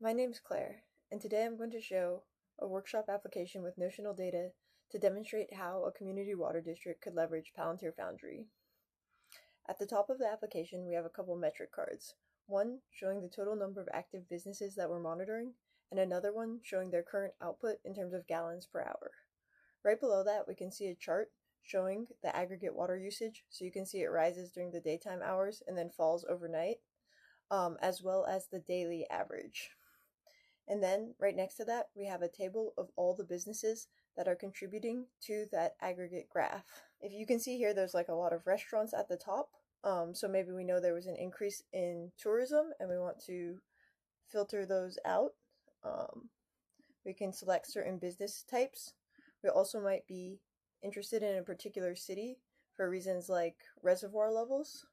My name's Claire, and today I'm going to show a workshop application with notional data to demonstrate how a community water district could leverage Palantir Foundry. At the top of the application, we have a couple metric cards. One showing the total number of active businesses that we're monitoring, and another one showing their current output in terms of gallons per hour. Right below that, we can see a chart showing the aggregate water usage, so you can see it rises during the daytime hours and then falls overnight, as well as the daily average. And then right next to that, we have a table of all the businesses that are contributing to that aggregate graph. If you can see here, there's like a lot of restaurants at the top. So maybe we know there was an increase in tourism and we want to filter those out. We can select certain business types. We also might be interested in a particular city for reasons like reservoir levels.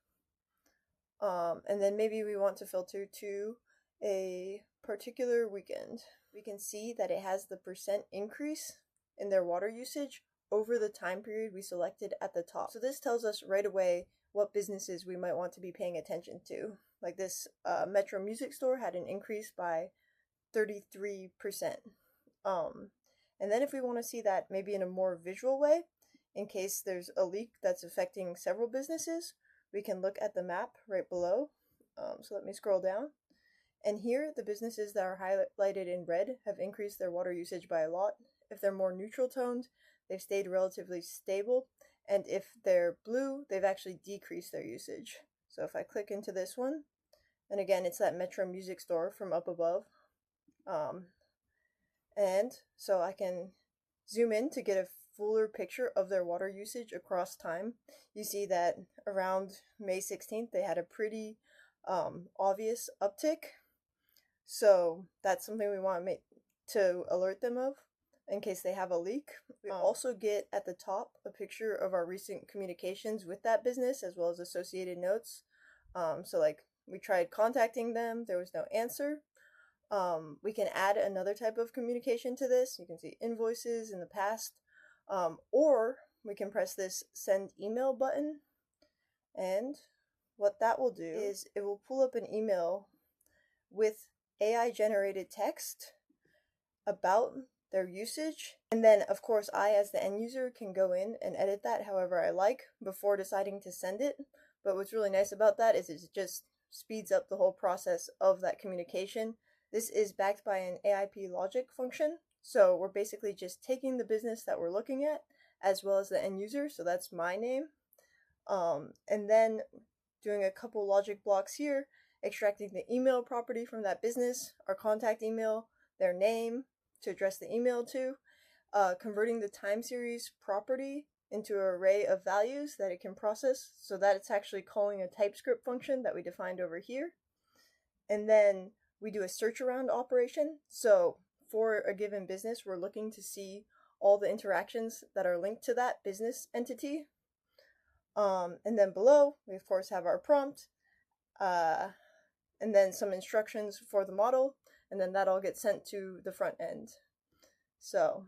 And then maybe we want to filter to a particular weekend. We can see that it has the percent increase in their water usage over the time period we selected at the top. So this tells us right away what businesses we might want to be paying attention to. Like this Metro Music Store had an increase by 33%. And then if we want to see that maybe in a more visual way, in case there's a leak that's affecting several businesses, we can look at the map right below. So let me scroll down. And here, the businesses that are highlighted in red have increased their water usage by a lot. If they're more neutral toned, they've stayed relatively stable. And if they're blue, they've actually decreased their usage. So if I click into this one, and again, it's that Metro Music Store from up above. And so I can zoom in to get a fuller picture of their water usage across time. You see that around May 16th, they had a pretty obvious uptick. So that's something we want to alert them of in case they have a leak. We also get at the top a picture of our recent communications with that business as well as associated notes. So like we tried contacting them, there was no answer. We can add another type of communication to this. You can see invoices in the past, or we can press this send email button, and what that will do is it will pull up an email with AI generated text about their usage. And then of course I as the end user can go in and edit that however I like before deciding to send it. But what's really nice about that is it just speeds up the whole process of that communication. This is backed by an AIP logic function. So we're basically just taking the business that we're looking at as well as the end user. So that's my name. And then doing a couple logic blocks here, extracting the email property from that business, our contact email, their name to address the email to, converting the time series property into an array of values that it can process so that it's actually calling a TypeScript function that we defined over here. And then we do a search around operation. So for a given business, we're looking to see all the interactions that are linked to that business entity. And then below, we of course have our prompt, and then some instructions for the model, and then that all gets sent to the front end. So,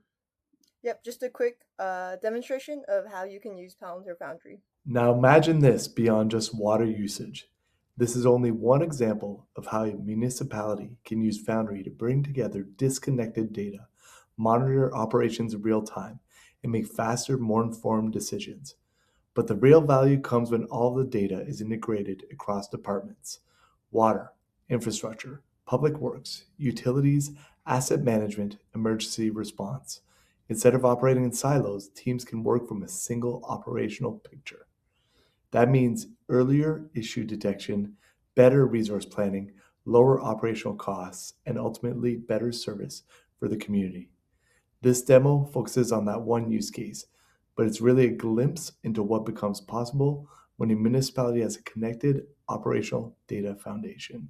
yep, just a quick demonstration of how you can use Palantir Foundry. Now imagine this beyond just water usage. This is only one example of how a municipality can use Foundry to bring together disconnected data, monitor operations in real time, and make faster, more informed decisions. But the real value comes when all the data is integrated across departments: water, infrastructure, public works, utilities, asset management, emergency response. Instead of operating in silos, teams can work from a single operational picture. That means earlier issue detection, better resource planning, lower operational costs, and ultimately better service for the community. This demo focuses on that one use case, but it's really a glimpse into what becomes possible when a municipality has a connected operational data foundation.